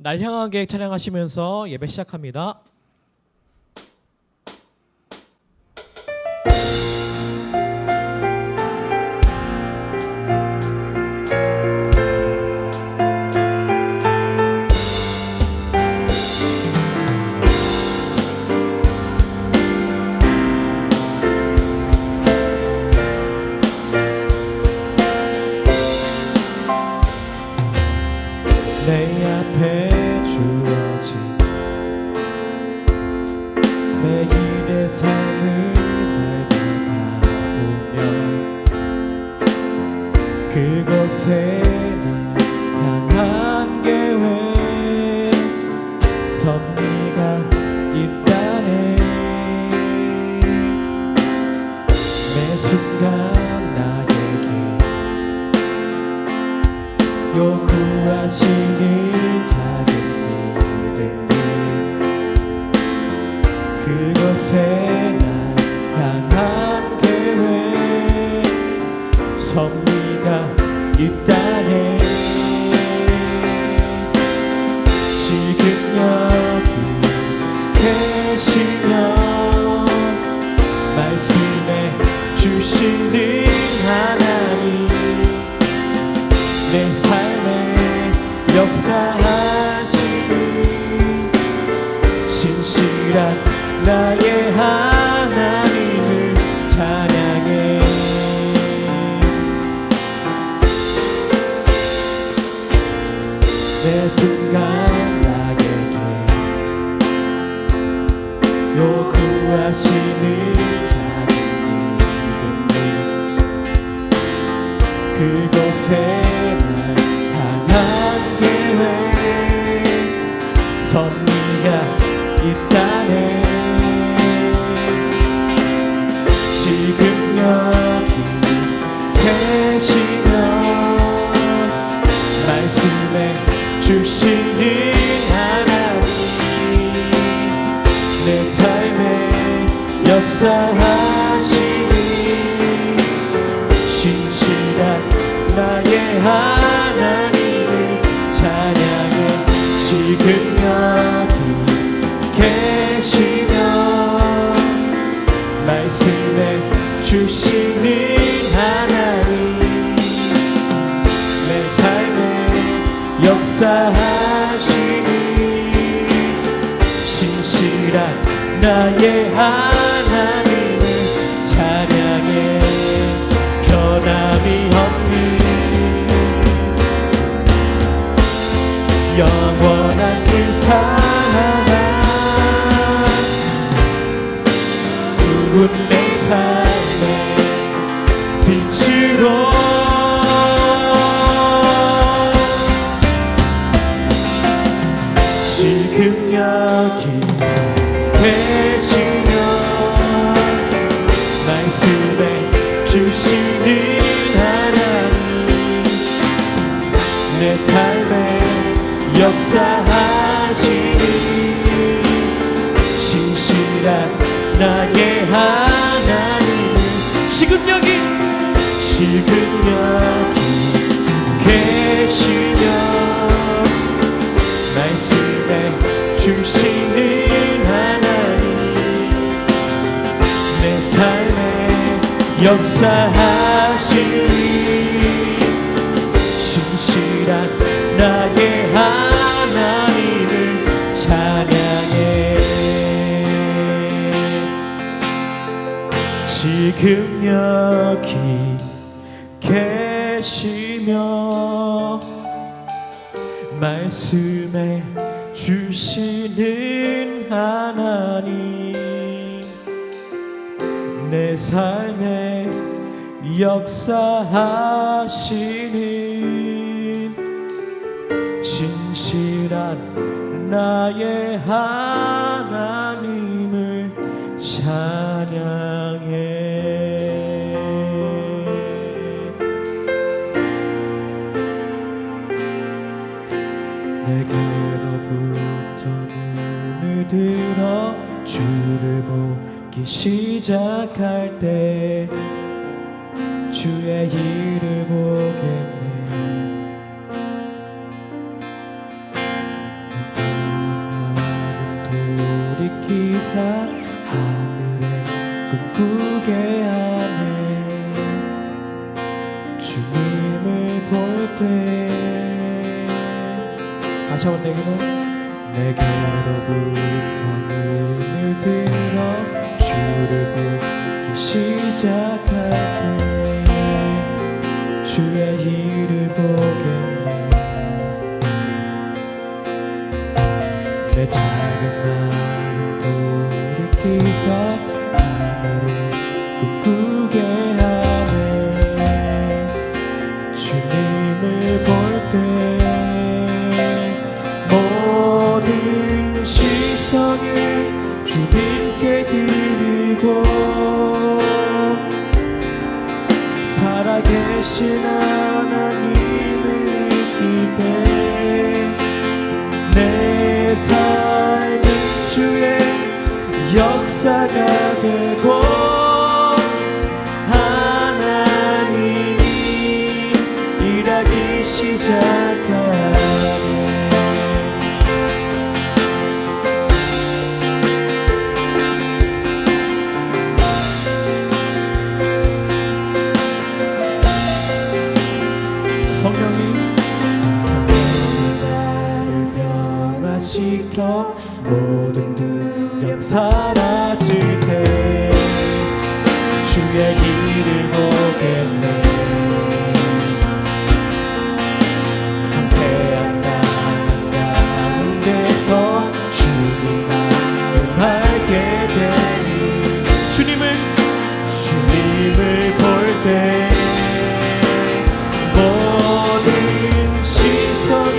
날 향하게 찬양하시면서 예배 시작합니다. 내 앞에 주어진 매일의 삶을 살펴보면 그곳에 날 향한 계획 섭리가 있다네. 매 순간 나에게 요구하시는 작은 믿음들 그것에 날 향한 계획 섭리가 있다네. 지금 여기 계시면 말씀해 주시는 하나님 내 삶에 역사하시는 신실한 나의 하나님을 찬양해. 매 순간 나에게 요구하시는 작은 믿음들 그곳에 섭리가 있다네. 지금 여기 계시면 말씀해 주시는 하나님 내 삶에 역사하시는 신실한 나의 하나님을 찬양해. 지금 여기 계시면 말씀해 주시는 하나님 내 삶에 역사하시는 신실한 나의 하나님을 찬양해. 변함이 없는 영원한 그 사랑 누군 내 삶의 빛으로 지금 여기 계시면 말씀해 주시는 하나님 내 삶에 역사하시는 신실한 나의 하나님 지금 여기 계시면 말씀해 주시는 하나님 내 삶에 역사하시는 신실한 나의 하나님을 찬양해. 지금 여기 계시며 말씀해 주시는 하나님 내 삶에 역사하시는 신실한 나의 하나님을 찬양해. 내게로부터 눈을 들어 주를 보기 시작할 때 주의 일을 보겠네. 돌이키사 하늘에 꿈꾸게 하네. 주님을 볼 때 다시 한번 내게로부터 눈을 들어 주를 보기 시작할 때 주의 일을 보겠네. 내 작은 마음 돌이키사 하늘을 꿈꾸게 하네. 주님을 볼 때 모든 시선을 주님께 드리고 살아계신 하나님을 느낄 때 내 삶은 주의 역사가 되고 하나님이 일하기 시작하네. 성령이 나를 변화시켜 모든 두려움 사라질 때 주의 일을 보겠네. 황폐한 땅 가운데서 주님 앞을 알게 되니 주님을 볼 때 모든 시선을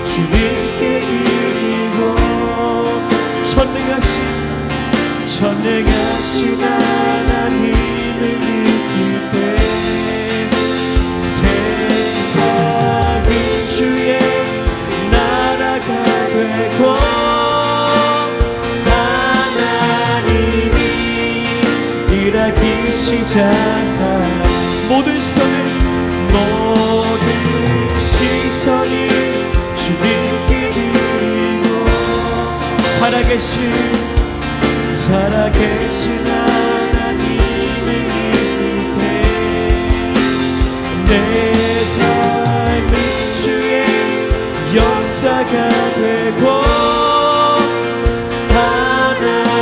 주님께 드리고 전능하신 하나님을 느낄 때 세상은 주의 나라가 되고 하나님이 일하기 시작한 모든 시선을 주님께 드리고 살아계신 하나님을 믿을 때 내 삶은 주의 역사가 되고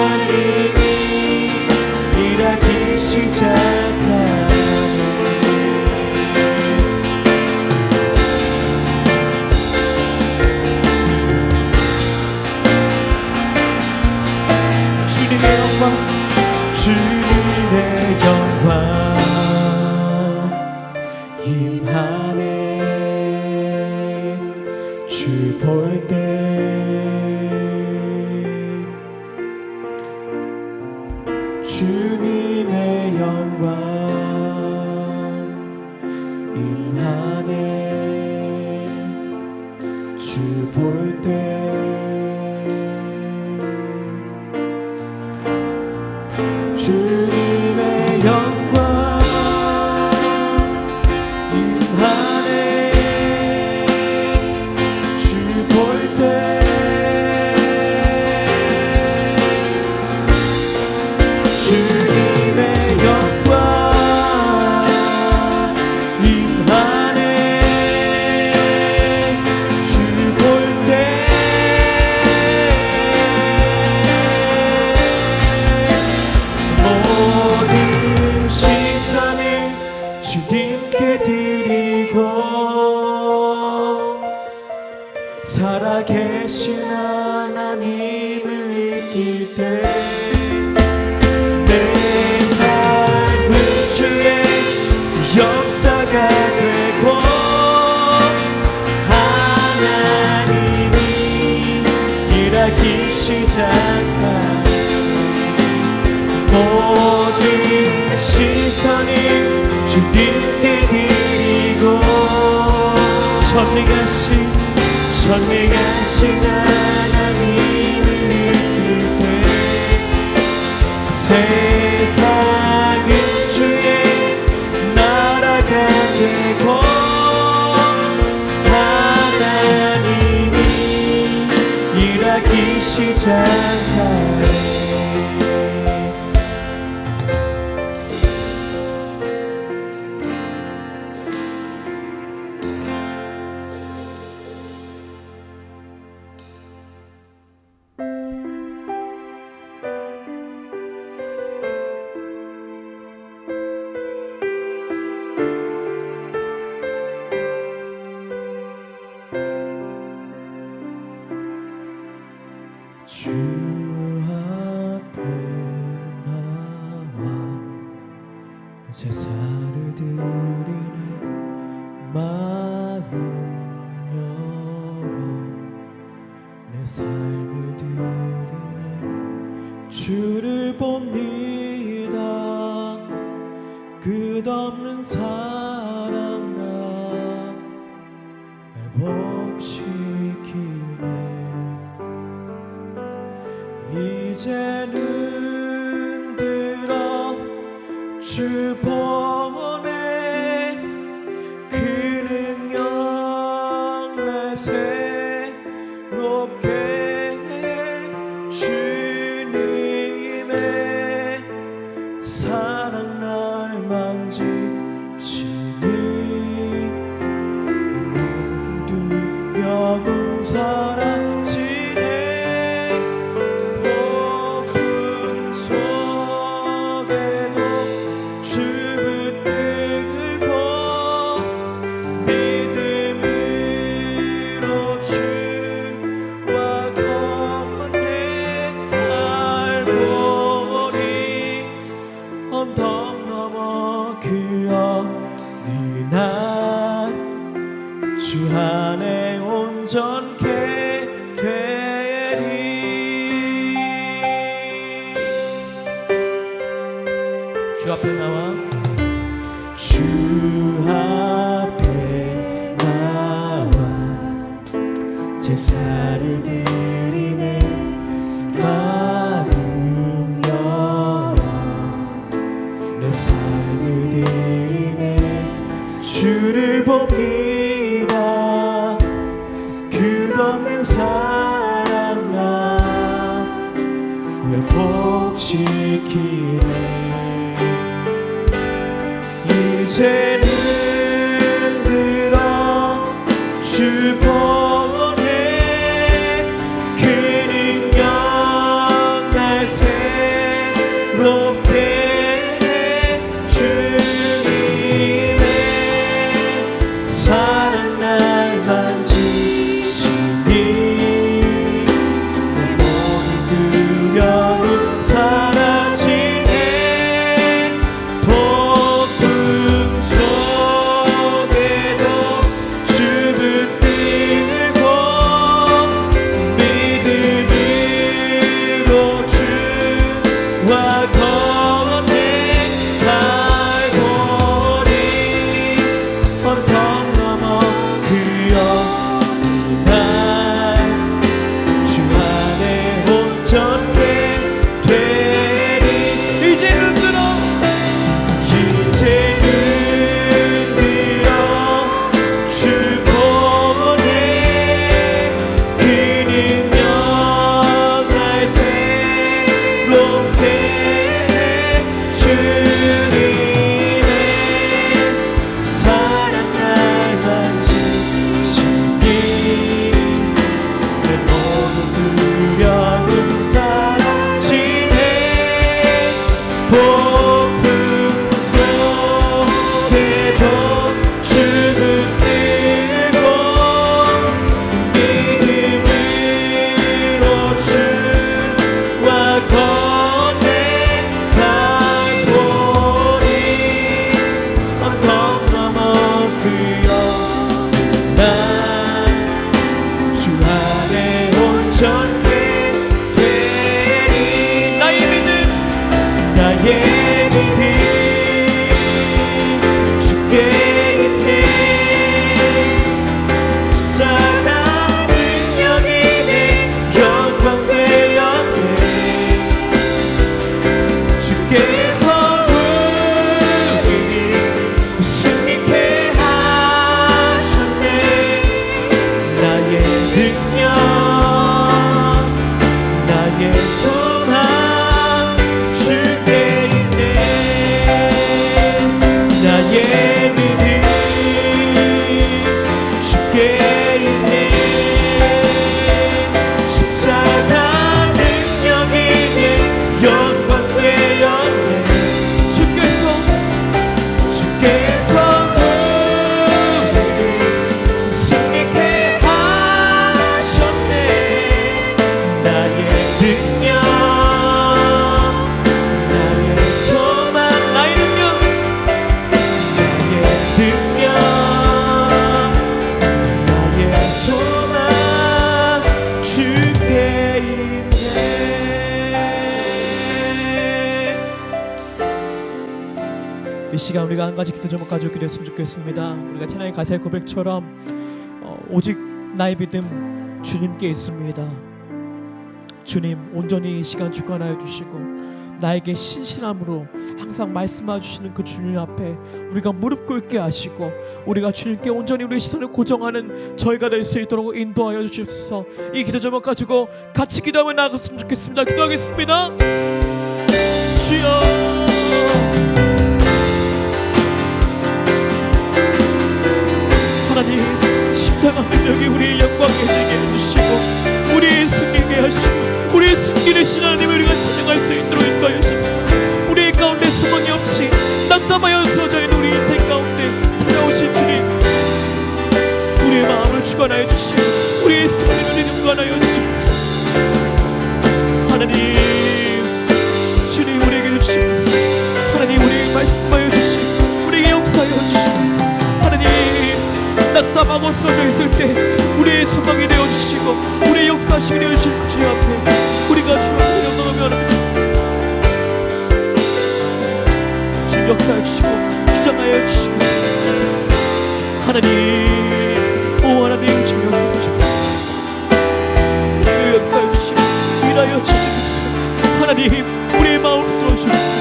하나님이 일하기 시작하네. 주님의 영광 임하네. 주 볼 때 주님의 영광 임하네. 주 볼 때 주님의 영광 임하네. 주 볼 때 주님의 영광 임하네. 주 볼 때 모든 시선을 주님께 드리고 살아계신 하나님을 느낄 때 내 삶은 주의 역사가 되고 하나님이 일하기 시작한 모든 시선을 주님께 드리고 전능하신 하나님을 느낄 때 세상은 주의 나라가 되고 하나님이 일하기 시작하네. 나 주 안에 온전케 되리. 주 앞에 나와 주 앞에 나와 제사를 드리네. 마음 열어 내 삶을 드리네. 주를 봅니다. 끝없는 사랑 나 꼭 지키네. 이제는 들어 주 보내. 그 능력 날 새롭게 해. 주님의 사랑 날 만지시니 내 모든 두려움 사라지네. 폭풍 속에도 주 붙들고 믿음으로 주와 건네. 갈보리 언덕 넘어 그 어느 날 주 안에 온전케 되리. 이제는 들어 주 보내. 그 능력 날 새롭게 해. 주님의 사랑 날 만지시니 내 모든 두려움 사라지네. 폭풍 속에도 주 붙들고 믿음으로 주와 건네. 갈보리 언덕 넘어 그 어느 날 주 안에 온전케 되리. 나의 믿음 주께 있네. 십자가 능력이 내 영광 되었네. 주께서 우리를 승리케 하셨네. 나의 능력 나의 소망 주께 있네. 나의 믿음 주께 있네. 십자가 능력이 내 영광 되었네. 주께서 우리를 승리케 하셨네. 나의 능력 나의 소망 나의 능력 나의 소망 주께 있네. 이 시간 우리가 한 가지 기도 좀 가지고 기도했으면 좋겠습니다. 우리가 찬양의 가사의 고백처럼 오직 나의 믿음 주님께 있습니다. 주님 온전히 이 시간 주관하여 주시고 나에게 신실함으로 항상 말씀해 주시는 그 주님 앞에 우리가 무릎 꿇게 하시고 우리가 주님께 온전히 우리의 시선을 고정하는 저희가 될 수 있도록 인도하여 주시옵소서. 이 기도 제목 가지고 같이 기도하며 나아갔으면 좋겠습니다. 기도하겠습니다. 주여 하나님 십자가 능력이 우리의 영광에 되게 해주시고 우리의 승리게 하시고 우리의 승리를 신 하나님을 우리가 찬양할 수 있도록 인도하여 주시옵소서. 우리의 가운데 소망이 없이 낙담하여 쓰러져 있는 우리 인생 가운데 찾아오신 주님 우리의 마음을 주관하여 주시고 우리의 생명을 주관하여 주시옵소서. 하나님 주님 우리에게 주시옵소서. 하나님 우리에게 말씀하여 주시고 우리에게 역사하여 주시옵소서. 낙담하고 쓰러져 있을 때 우리의 소망이 되어주시고 우리의 역사하심이 되어주실 그 주님 앞에 우리가 주 앞에 내려놓으면 주님 역사해 주시고 주장하여 주시고 하나님, 오 하나님 주님 역사해 주시고 우리의 역사해 주시고 일하여 주시옵소서. 하나님 우리의 마음을 들어주시옵소서.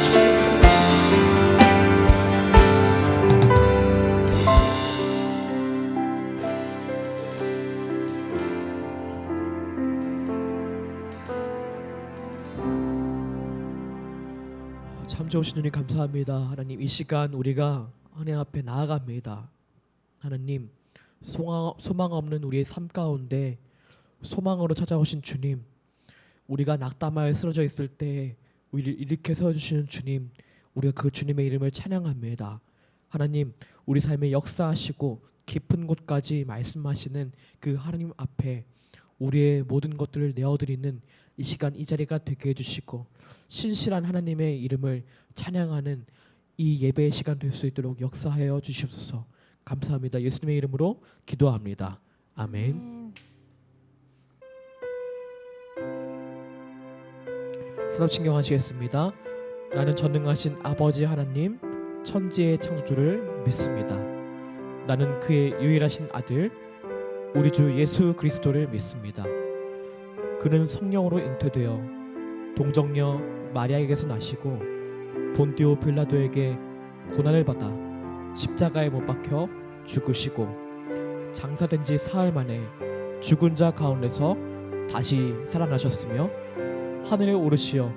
참 좋으신 주님 감사합니다. 하나님 이 시간 우리가 하나님 앞에 나아갑니다. 하나님 소망 없는 우리의 삶 가운데 소망으로 찾아오신 주님, 우리가 낙담하여 쓰러져 있을 때 우리를 일으켜 세워주시는 주님, 우리가 그 주님의 이름을 찬양합니다. 하나님 우리 삶에 역사하시고 깊은 곳까지 말씀하시는 그 하나님 앞에 우리의 모든 것들을 내어드리는 이 시간 이 자리가 되게 해주시고 신실한 하나님의 이름을 찬양하는 이 예배의 시간 될 수 있도록 역사하여 주시옵소서. 감사합니다. 예수님의 이름으로 기도합니다. 아멘. 사도 친경하시겠습니다. 나는 전능하신 아버지 하나님 천지의 창조주를 믿습니다. 나는 그의 유일하신 아들 우리 주 예수 그리스도를 믿습니다. 그는 성령으로 잉태되어 동정녀 마리아에게서 나시고 본디오 빌라도에게 고난을 받아 십자가에 못 박혀 죽으시고 장사된 지 사흘 만에 죽은 자 가운데서 다시 살아나셨으며 하늘에 오르시어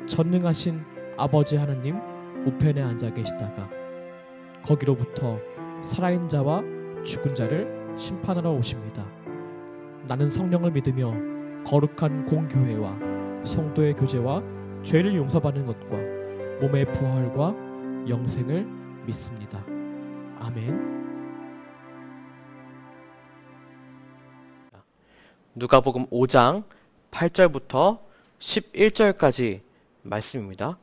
전능하신 아버지 하나님 우편에 앉아 계시다가 거기로부터 살아있는 자와 죽은 자를 심판하러 오십니다. 나는 성령을 믿으며 거룩한 공교회와 성도의 교제와 죄를 용서받는 것과 몸의 부활과 영생을 믿습니다. 아멘. 누가복음 5장 8절부터 11절까지 말씀입니다.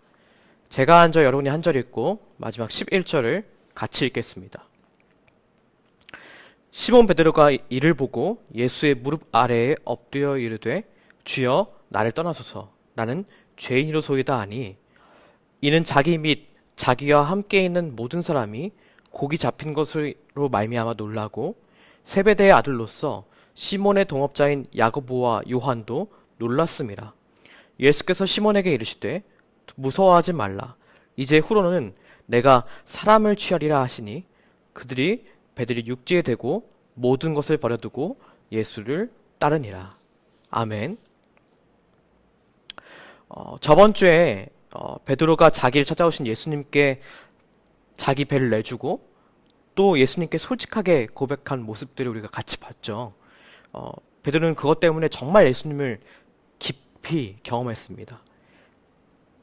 제가 한 절 여러분이 한 절 읽고 마지막 11절을 같이 읽겠습니다. 시몬 베드로가 이를 보고 예수의 무릎 아래에 엎드려 이르되 주여 나를 떠나소서 나는 죄인이로소이다 하니 이는 자기 및 자기와 함께 있는 모든 사람이 곡이 잡힌 것으로 말미암아 놀라고 세베대의 아들로서 시몬의 동업자인 야고보와 요한도 놀랐음이라. 예수께서 시몬에게 이르시되 무서워하지 말라. 이제 후로는 내가 사람을 취하리라 하시니 그들이 배들이 육지에 대고 모든 것을 버려두고 예수를 따르니라. 아멘. 저번 주에 베드로가 자기를 찾아오신 예수님께 자기 배를 내주고 또 예수님께 솔직하게 고백한 모습들을 우리가 같이 봤죠. 베드로는 그것 때문에 정말 예수님을 깊이 경험했습니다.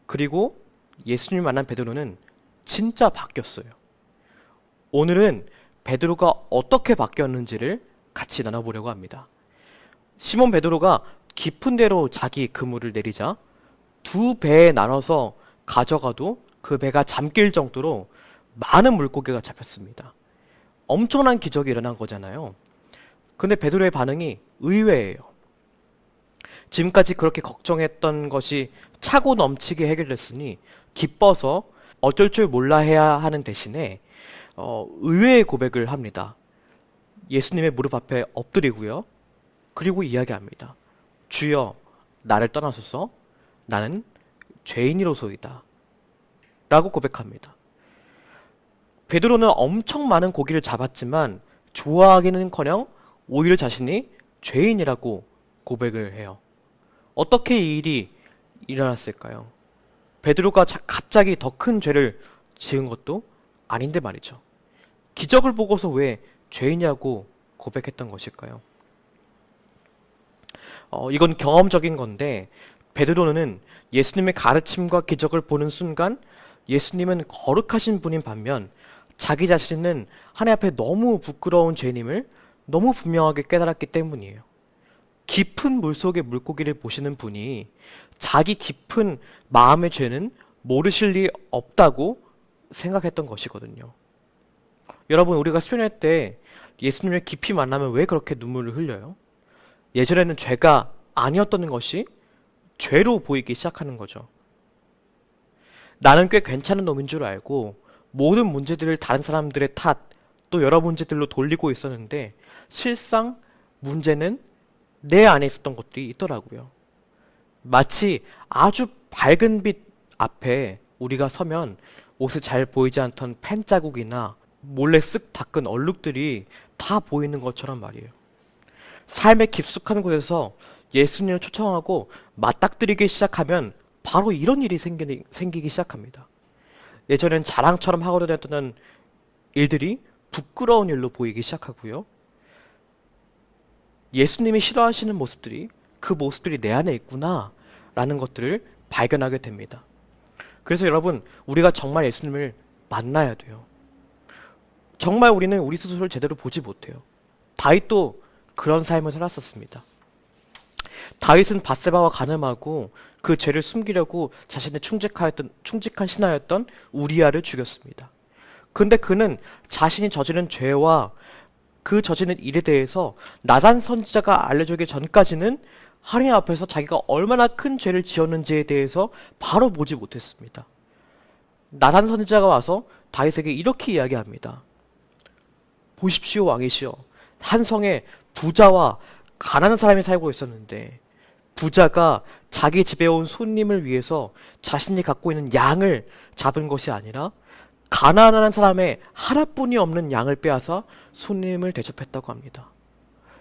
그리고 예수님을 만난 베드로는 진짜 바뀌었어요. 오늘은 베드로가 어떻게 바뀌었는지를 같이 나눠보려고 합니다. 시몬 베드로가 깊은 데로 자기 그물을 내리자 두 배에 나눠서 가져가도 그 배가 잠길 정도로 많은 물고기가 잡혔습니다. 엄청난 기적이 일어난 거잖아요. 근데 베드로의 반응이 의외예요. 지금까지 그렇게 걱정했던 것이 차고 넘치게 해결됐으니 기뻐서 어쩔 줄 몰라 해야 하는 대신에 의외의 고백을 합니다. 예수님의 무릎 앞에 엎드리고요. 그리고 이야기합니다. 주여 나를 떠나소서 나는 죄인이로소이다 라고 고백합니다. 베드로는 엄청 많은 고기를 잡았지만 좋아하기는커녕 오히려 자신이 죄인이라고 고백을 해요. 어떻게 이 일이 일어났을까요? 베드로가 갑자기 더 큰 죄를 지은 것도 아닌데 말이죠. 기적을 보고서 왜 죄인이라고 고백했던 것일까요? 이건 경험적인 건데 베드로는 예수님의 가르침과 기적을 보는 순간 예수님은 거룩하신 분인 반면 자기 자신은 하나님 앞에 너무 부끄러운 죄인임을 너무 분명하게 깨달았기 때문이에요. 깊은 물속의 물고기를 보시는 분이 자기 깊은 마음의 죄는 모르실 리 없다고 생각했던 것이거든요. 여러분, 우리가 수련회 때 예수님을 깊이 만나면 왜 그렇게 눈물을 흘려요? 예전에는 죄가 아니었던 것이 죄로 보이기 시작하는 거죠. 나는 꽤 괜찮은 놈인 줄 알고 모든 문제들을 다른 사람들의 탓, 또 여러 문제들로 돌리고 있었는데 실상 문제는 내 안에 있었던 것들이 있더라고요. 마치 아주 밝은 빛 앞에 우리가 서면 옷에 잘 보이지 않던 펜 자국이나 몰래 쓱 닦은 얼룩들이 다 보이는 것처럼 말이에요. 삶의 깊숙한 곳에서 예수님을 초청하고 맞닥뜨리기 시작하면 바로 이런 일이 생기기 시작합니다. 예전엔 자랑처럼 하고도 됐던 일들이 부끄러운 일로 보이기 시작하고요. 예수님이 싫어하시는 모습들이 그 모습들이 내 안에 있구나 라는 것들을 발견하게 됩니다. 그래서 여러분, 우리가 정말 예수님을 만나야 돼요. 정말 우리는 우리 스스로를 제대로 보지 못해요. 다윗도 그런 삶을 살았었습니다. 다윗은 밧세바와 간음하고 그 죄를 숨기려고 자신의 충직한 신하였던 우리아를 죽였습니다. 근데 그는 자신이 저지른 죄와 그 저지른 일에 대해서 나단 선지자가 알려주기 전까지는 하나님 앞에서 자기가 얼마나 큰 죄를 지었는지에 대해서 바로 보지 못했습니다. 나단 선지자가 와서 다윗에게 이렇게 이야기합니다. 보십시오, 왕이시여. 한 성에 부자와 가난한 사람이 살고 있었는데 부자가 자기 집에 온 손님을 위해서 자신이 갖고 있는 양을 잡은 것이 아니라 가난한 사람의 하나뿐이 없는 양을 빼앗아 손님을 대접했다고 합니다.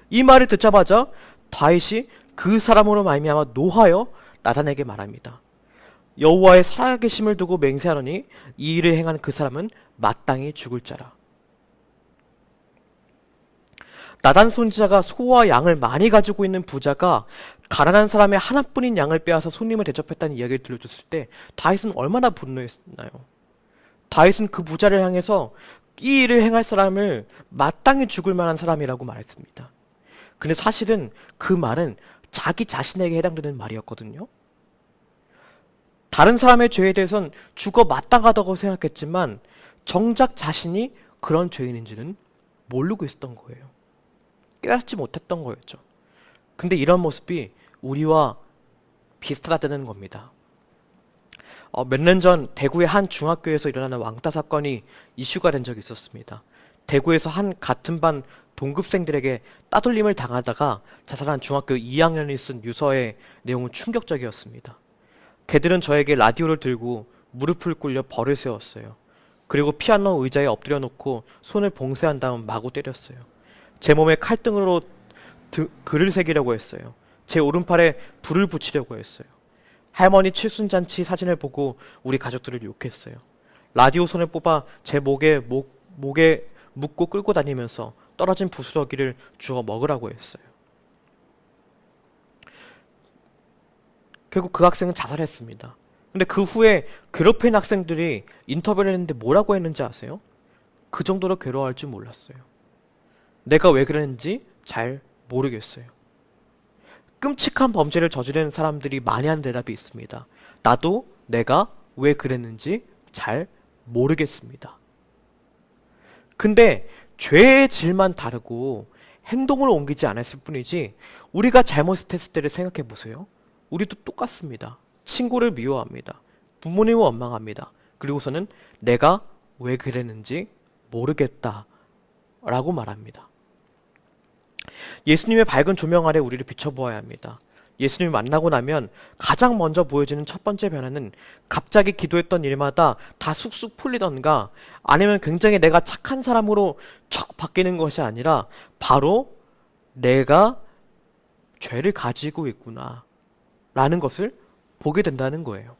이 말을 듣자마자 다윗이 그 사람으로 말미암아 노하여 나단에게 말합니다. 여호와의 살아계심을 두고 맹세하노니 이 일을 행한 그 사람은 마땅히 죽을 자라. 나단 선지자가 소와 양을 많이 가지고 있는 부자가 가난한 사람의 하나뿐인 양을 빼앗아 손님을 대접했다는 이야기를 들려줬을 때 다윗은 얼마나 분노했나요? 다윗은 그 부자를 향해서 이 일을 행할 사람을 마땅히 죽을 만한 사람이라고 말했습니다. 근데 사실은 그 말은 자기 자신에게 해당되는 말이었거든요. 다른 사람의 죄에 대해선 죽어 마땅하다고 생각했지만 정작 자신이 그런 죄인인지는 모르고 있었던 거예요. 깨닫지 못했던 거였죠. 근데 이런 모습이 우리와 비슷하다는 겁니다. 몇 년 전 대구의 한 중학교에서 일어나는 왕따 사건이 이슈가 된 적이 있었습니다. 대구에서 한 같은 반 동급생들에게 따돌림을 당하다가 자살한 중학교 2학년이 쓴 유서의 내용은 충격적이었습니다. 걔들은 저에게 라디오를 들고 무릎을 꿇려 벌을 세웠어요. 그리고 피아노 의자에 엎드려 놓고 손을 봉쇄한 다음 마구 때렸어요. 제 몸에 칼등으로 글을 새기려고 했어요. 제 오른팔에 불을 붙이려고 했어요. 할머니 칠순잔치 사진을 보고 우리 가족들을 욕했어요. 라디오 손을 뽑아 제 목에 묶고 끌고 다니면서 떨어진 부스러기를 주워 먹으라고 했어요. 결국 그 학생은 자살했습니다. 근데 그 후에 괴롭힌 학생들이 인터뷰를 했는데 뭐라고 했는지 아세요? 그 정도로 괴로워할 줄 몰랐어요. 내가 왜 그랬는지 잘 모르겠어요. 끔찍한 범죄를 저지른 사람들이 많이 하는 대답이 있습니다. 나도 내가 왜 그랬는지 잘 모르겠습니다. 근데 죄의 질만 다르고 행동을 옮기지 않았을 뿐이지 우리가 잘못했을 때를 생각해 보세요. 우리도 똑같습니다. 친구를 미워합니다. 부모님을 원망합니다. 그리고서는 내가 왜 그랬는지 모르겠다 라고 말합니다. 예수님의 밝은 조명 아래 우리를 비춰보아야 합니다. 예수님을 만나고 나면 가장 먼저 보여지는 첫 번째 변화는 갑자기 기도했던 일마다 다 쑥쑥 풀리던가 아니면 굉장히 내가 착한 사람으로 척 바뀌는 것이 아니라 바로 내가 죄를 가지고 있구나 라는 것을 보게 된다는 거예요.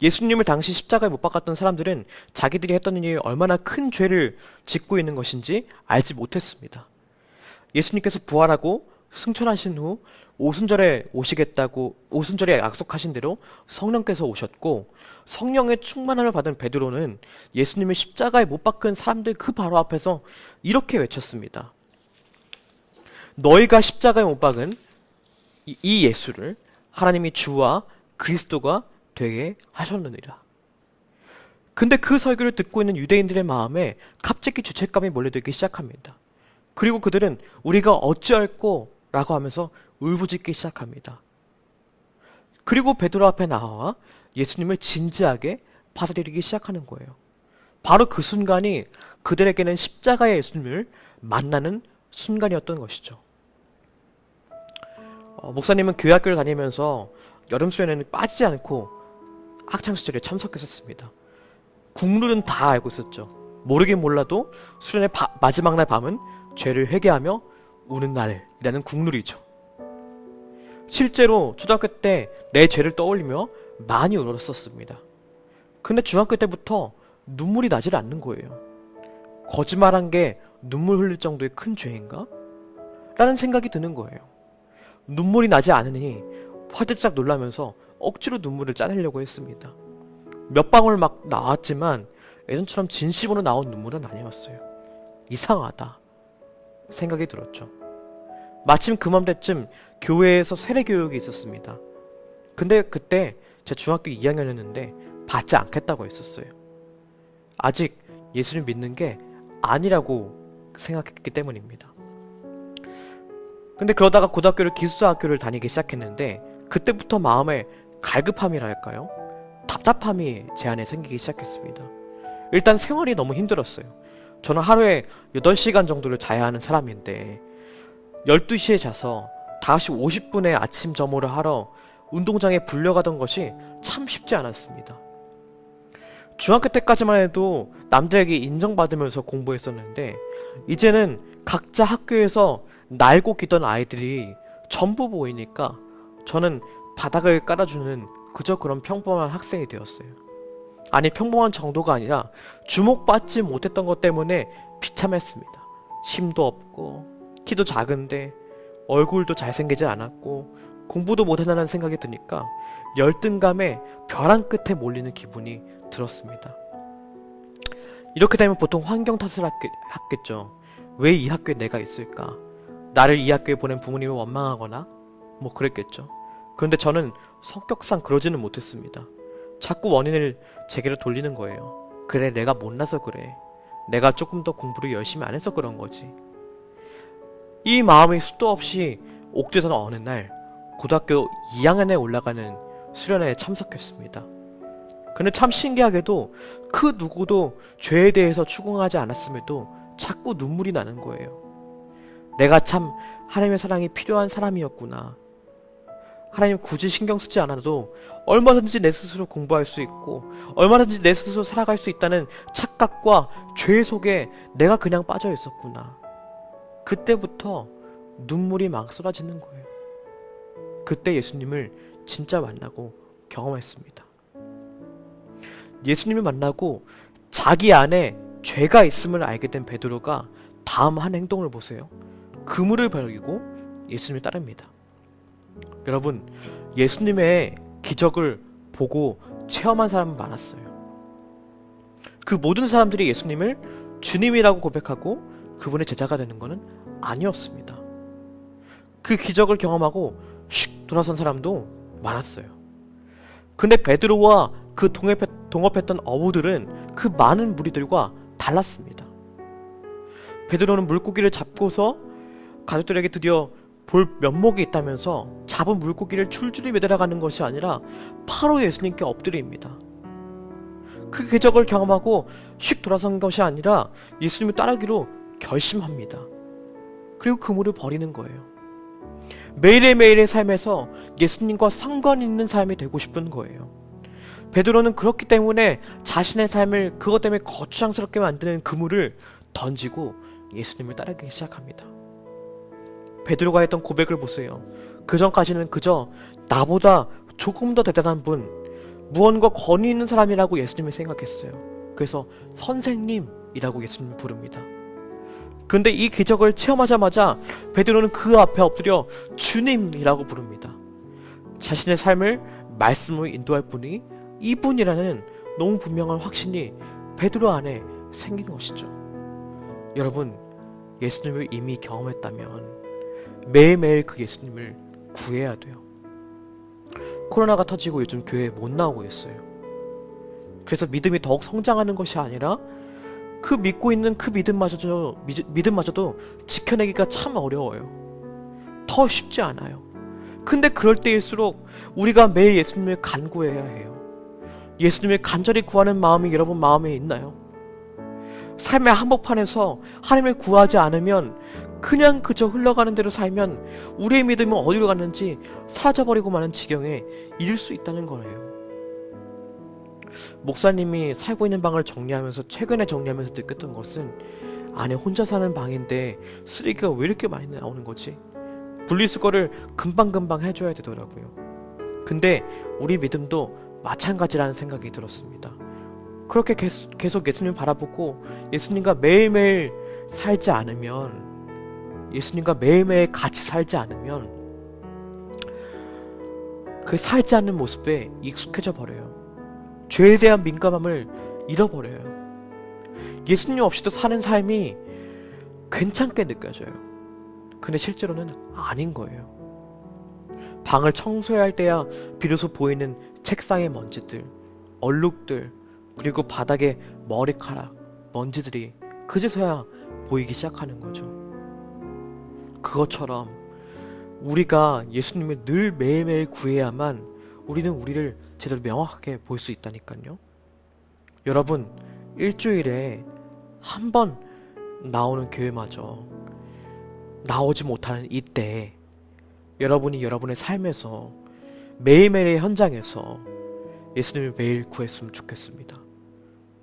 예수님을 당시 십자가에 못 박았던 사람들은 자기들이 했던 일이 얼마나 큰 죄를 짓고 있는 것인지 알지 못했습니다. 예수님께서 부활하고 승천하신 후 오순절에 약속하신 대로 성령께서 오셨고 성령의 충만함을 받은 베드로는 예수님을 십자가에 못 박은 사람들 그 바로 앞에서 이렇게 외쳤습니다. 너희가 십자가에 못 박은 이 예수를 하나님이 주와 그리스도가 되게 하셨느니라. 근데 그 설교를 듣고 있는 유대인들의 마음에 갑자기 죄책감이 몰려들기 시작합니다. 그리고 그들은 우리가 어찌할꼬 라고 하면서 울부짖기 시작합니다. 그리고 베드로 앞에 나와 예수님을 진지하게 받아들이기 시작하는 거예요. 바로 그 순간이 그들에게는 십자가의 예수님을 만나는 순간이었던 것이죠. 목사님은 교회 학교를 다니면서 여름 수련회는 빠지지 않고 학창시절에 참석했었습니다. 국룰은 다 알고 있었죠. 모르긴 몰라도 수련회 마지막 날 밤은 죄를 회개하며 우는 날이라는 국룰이죠. 실제로 초등학교 때 내 죄를 떠올리며 많이 울었었습니다. 근데 중학교 때부터 눈물이 나질 않는 거예요. 거짓말한 게 눈물 흘릴 정도의 큰 죄인가? 라는 생각이 드는 거예요. 눈물이 나지 않으니 화들짝 놀라면서 억지로 눈물을 짜내려고 했습니다. 몇 방울 막 나왔지만 예전처럼 진심으로 나온 눈물은 아니었어요. 이상하다 생각이 들었죠. 마침 그맘때쯤 교회에서 세례교육이 있었습니다. 근데 그때 제 중학교 2학년이었는데 받지 않겠다고 했었어요. 아직 예수를 믿는 게 아니라고 생각했기 때문입니다. 근데 그러다가 고등학교를 기숙사 학교를 다니기 시작했는데 그때부터 마음에 갈급함이랄까요? 답답함이 제 안에 생기기 시작했습니다. 일단 생활이 너무 힘들었어요. 저는 하루에 8시간 정도를 자야 하는 사람인데 12시에 자서 5시 50분에 아침 점호를 하러 운동장에 불려가던 것이 참 쉽지 않았습니다. 중학교 때까지만 해도 남들에게 인정받으면서 공부했었는데 이제는 각자 학교에서 날고 기던 아이들이 전부 보이니까 저는 바닥을 깔아주는 그저 그런 평범한 학생이 되었어요. 아니 평범한 정도가 아니라 주목받지 못했던 것 때문에 비참했습니다. 힘도 없고 키도 작은데 얼굴도 잘생기지 않았고 공부도 못한다는 생각이 드니까 열등감에 벼랑 끝에 몰리는 기분이 들었습니다. 이렇게 되면 보통 환경 탓을 하겠죠. 왜 이 학교에 내가 있을까? 나를 이 학교에 보낸 부모님을 원망하거나 뭐 그랬겠죠. 그런데 저는 성격상 그러지는 못했습니다. 자꾸 원인을 제게로 돌리는 거예요. 그래 내가 못나서 그래. 내가 조금 더 공부를 열심히 안 해서 그런 거지. 이 마음이 수도 없이 옥죄던 어느 날 고등학교 2학년에 올라가는 수련회에 참석했습니다. 근데 참 신기하게도 그 누구도 죄에 대해서 추궁하지 않았음에도 자꾸 눈물이 나는 거예요. 내가 참 하나님의 사랑이 필요한 사람이었구나. 하나님 굳이 신경 쓰지 않아도 얼마든지 내 스스로 공부할 수 있고 얼마든지 내 스스로 살아갈 수 있다는 착각과 죄 속에 내가 그냥 빠져 있었구나. 그때부터 눈물이 막 쏟아지는 거예요. 그때 예수님을 진짜 만나고 경험했습니다. 예수님을 만나고 자기 안에 죄가 있음을 알게 된 베드로가 다음 한 행동을 보세요. 그물을 버리고 예수님을 따릅니다. 여러분, 예수님의 기적을 보고 체험한 사람은 많았어요. 그 모든 사람들이 예수님을 주님이라고 고백하고 그분의 제자가 되는 것은 아니었습니다. 그 기적을 경험하고 슉 돌아선 사람도 많았어요. 근데 베드로와 그 동업했던 어부들은 그 많은 무리들과 달랐습니다. 베드로는 물고기를 잡고서 가족들에게 드디어 볼 면목이 있다면서 잡은 물고기를 줄줄이 매달아가는 것이 아니라 바로 예수님께 엎드립니다. 그 기적을 경험하고 슉 돌아선 것이 아니라 예수님을 따르기로 결심합니다. 그리고 그물을 버리는 거예요. 매일의 삶에서 예수님과 상관 있는 삶이 되고 싶은 거예요. 베드로는 그렇기 때문에 자신의 삶을 그것 때문에 거추장스럽게 만드는 그물을 던지고 예수님을 따르기 시작합니다. 베드로가 했던 고백을 보세요. 그 전까지는 그저 나보다 조금 더 대단한 분, 무언가 권위 있는 사람이라고 예수님을 생각했어요. 그래서 선생님이라고 예수님을 부릅니다. 근데 이 기적을 체험하자마자 베드로는 그 앞에 엎드려 주님이라고 부릅니다. 자신의 삶을 말씀으로 인도할 분이 이분이라는 너무 분명한 확신이 베드로 안에 생긴 것이죠. 여러분, 예수님을 이미 경험했다면 매일매일 그 예수님을 구해야 돼요. 코로나가 터지고 요즘 교회에 못 나오고 있어요. 그래서 믿음이 더욱 성장하는 것이 아니라 그 믿고 있는 그 믿음마저도 지켜내기가 참 어려워요. 더 쉽지 않아요. 근데 그럴 때일수록 우리가 매일 예수님을 간구해야 해요. 예수님을 간절히 구하는 마음이 여러분 마음에 있나요? 삶의 한복판에서 하나님을 구하지 않으면 그냥 그저 흘러가는 대로 살면 우리의 믿음은 어디로 갔는지 사라져버리고 마는 지경에 이를 수 있다는 거예요. 목사님이 살고 있는 방을 최근에 정리하면서 느꼈던 것은 안에 혼자 사는 방인데 쓰레기가 왜 이렇게 많이 나오는 거지? 분리수거를 금방금방 해줘야 되더라고요. 근데 우리 믿음도 마찬가지라는 생각이 들었습니다. 그렇게 계속 예수님을 바라보고 예수님과 매일매일 살지 않으면, 예수님과 매일매일 같이 살지 않으면 그 살지 않는 모습에 익숙해져 버려요. 죄에 대한 민감함을 잃어버려요. 예수님 없이도 사는 삶이 괜찮게 느껴져요. 근데 실제로는 아닌 거예요. 방을 청소해야 할 때야 비로소 보이는 책상의 먼지들, 얼룩들, 그리고 바닥에 머리카락, 먼지들이 그제서야 보이기 시작하는 거죠. 그것처럼 우리가 예수님을 늘 매일매일 구해야만 우리는 우리를 제대로 명확하게 볼 수 있다니까요. 여러분, 일주일에 한 번 나오는 교회마저 나오지 못하는 이때 여러분이 여러분의 삶에서 매일매일의 현장에서 예수님을 매일 구했으면 좋겠습니다.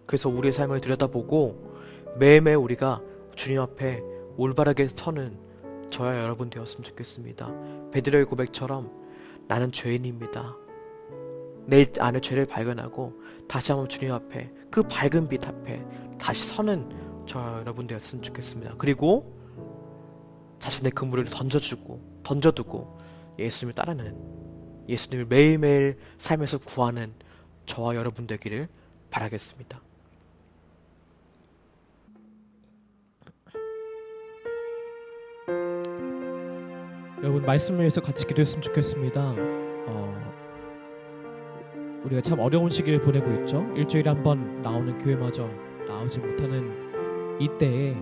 그래서 우리의 삶을 들여다보고 매일매일 우리가 주님 앞에 올바르게 서는 저와 여러분 되었으면 좋겠습니다. 베드로의 고백처럼 나는 죄인입니다. 내 안에 죄를 발견하고 다시 한번 주님 앞에 그 밝은 빛 앞에 다시 서는 저와 여러분 되었으면 좋겠습니다. 그리고 자신의 그물을 던져두고 예수님을 따르는, 예수님을 매일매일 삶에서 구하는 저와 여러분 되기를 바라겠습니다. 여러분, 말씀을 위해서 같이 기도했으면 좋겠습니다. 우리가 참 어려운 시기를 보내고 있죠. 일주일에 한 번 나오는 교회마저 나오지 못하는 이때에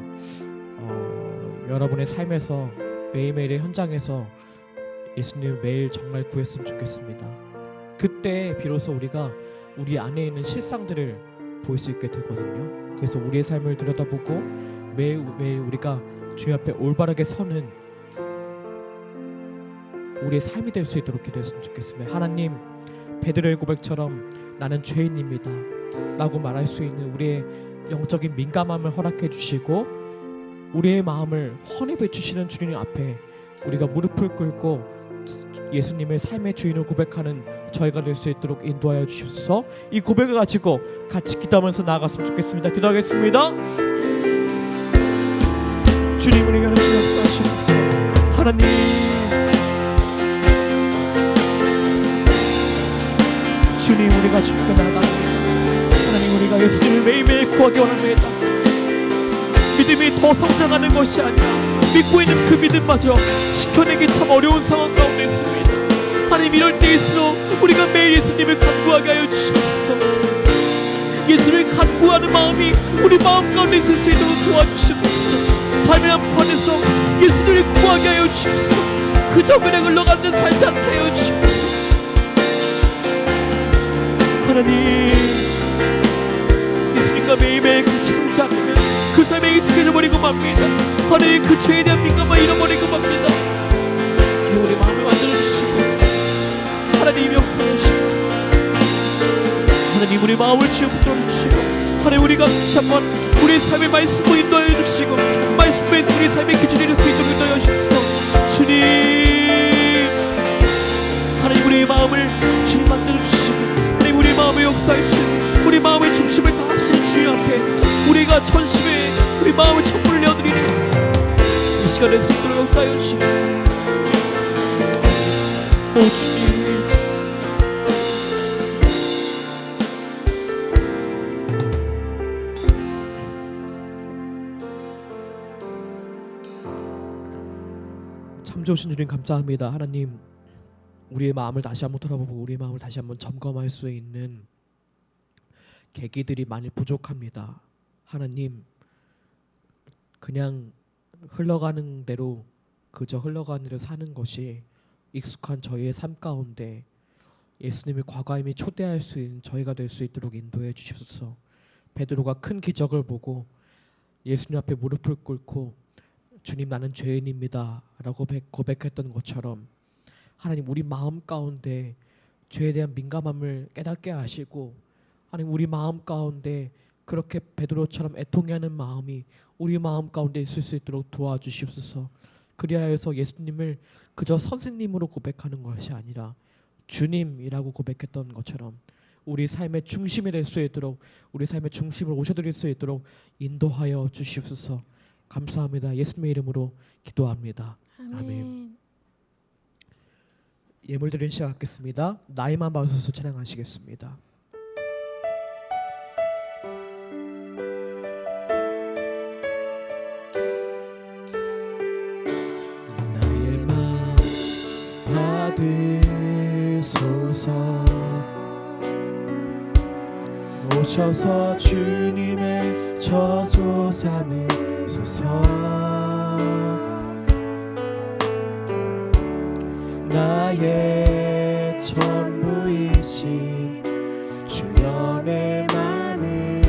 여러분의 삶에서 매일매일의 현장에서 예수님을 매일 정말 구했으면 좋겠습니다. 그때 비로소 우리가 우리 안에 있는 실상들을 볼 수 있게 되거든요. 그래서 우리의 삶을 들여다보고 매일매일 우리가 주님 앞에 올바르게 서는 우리의 삶이 될 수 있도록 기도했으면 좋겠습니다. 하나님, 베드로의 고백처럼 나는 죄인입니다 라고 말할 수 있는 우리의 영적인 민감함을 허락해 주시고 우리의 마음을 환히 비추시는 주님 앞에 우리가 무릎을 꿇고 예수님의 삶의 주인을 고백하는 저희가 될 수 있도록 인도하여 주십시오. 이 고백을 가지고 같이 기도하면서 나아갔으면 좋겠습니다. 기도하겠습니다. 주님, 우리 가는 주님 역사하시옵소서. 하나님, 주님, 우리가 주님께 나아갑니다. 하나님, 우리가 예수님을 매일매일 구하기 원합니다. 믿음이 더 성장하는 것이 아니라 믿고 있는 그 믿음마저 지켜내기 참 어려운 상황 가운데 있습니다. 하나님, 이럴 때일수록 우리가 매일 예수님을 간구하게 하여 주시옵소서. 예수님을 간구하는 마음이 우리 마음 가운데 있을 수 있도록 도와주시옵소서. 삶의 한편에서 예수님을 구하게 하여 주시옵소서. 그저 그냥 흘러가는 살지 않게 하여 주시옵소서. 하나님, 예수님과 매일매일 같이 살지 않으면 그 삶에 익숙해져 버리고 맙니다. 하나님, 그 죄에 대한 민감함을 잃어버리고 맙니다. 우리 마음을 만들어주시고 하나님 역사하시고 하나님, 우리 마음을 주여 붙들어주시고 하나님, 우리가 다시 한번 우리의 삶의 말씀을 인도하여 주시고 말씀에 우리 삶의 기준이 될 수 있도록 인도하여 주시옵소서. 주님, 하나님, 우리의 마음을 주님 만들어주시고 하나님, 우리 마음의 역사하시고 우리 마음의 중심을 다 하시는 주님 앞에 우리가 전심에 우리 마음을 천불을 내어드리는 이 시간 될 수 있도록 역사하여 주시옵소서. 오 주님, 참 좋으신 주님 감사합니다. 하나님, 우리의 마음을 다시 한번 돌아보고 우리의 마음을 다시 한번 점검할 수 있는 계기들이 많이 부족합니다. 하나님, 그냥 흘러가는 대로 그저 흘러가는 대로 사는 것이 익숙한 저희의 삶 가운데 예수님이 과감히 초대할 수 있는 저희가 될 수 있도록 인도해 주십소서. 베드로가 큰 기적을 보고 예수님 앞에 무릎을 꿇고 주님 나는 죄인입니다 라고 고백했던 것처럼 하나님 우리 마음 가운데 죄에 대한 민감함을 깨닫게 하시고 하나님 우리 마음 가운데 그렇게 베드로처럼 애통해하는 마음이 우리 마음 가운데 있을 수 있도록 도와주시옵소서. 그리하여서 예수님을 그저 선생님으로 고백하는 것이 아니라 주님이라고 고백했던 것처럼 우리 삶의 중심이 될 수 있도록 우리 삶의 중심을 오셔드릴 수 있도록 인도하여 주시옵소서. 감사합니다. 예수님의 이름으로 기도합니다. 아멘. 예물 드리는 시간 갖겠습니다. 나이만 봐주셔서 찬양하시겠습니다. 나의 맘 받으소서. 오셔서 주님의 저소 삼으소서. 나의 전부이신 주여 내 맘을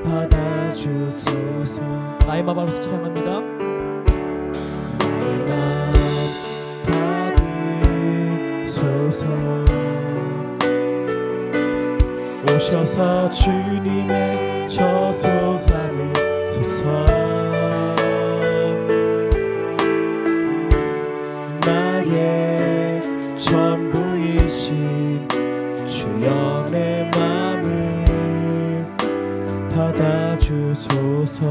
받아주소서. 나의 맘 앞에서 찬양합니다. 나의 맘 받으소서. 오셔서 주님의 저소 삼으소서. 나의 전부이신 주여 내 맘을 받아주소서.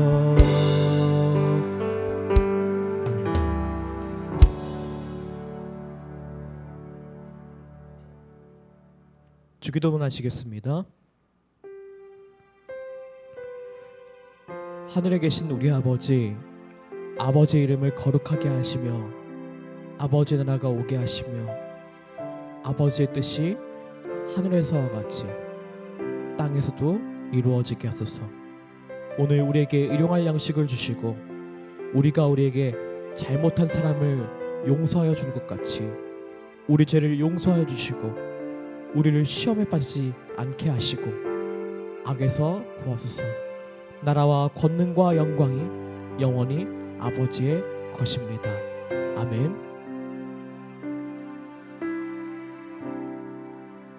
주기도문 하시겠습니다. 하늘에 계신 우리 아버지, 아버지의 이름을 거룩하게 하시며 아버지의 나라가 오게 하시며 아버지의 뜻이 하늘에서와 같이 땅에서도 이루어지게 하소서. 오늘 우리에게 일용할 양식을 주시고 우리가 우리에게 잘못한 사람을 용서하여 주는 것 같이 우리 죄를 용서하여 주시고 우리를 시험에 빠지지 않게 하시고 악에서 구하소서. 나라와 권능과 영광이 영원히 아버지의 것입니다. 아멘.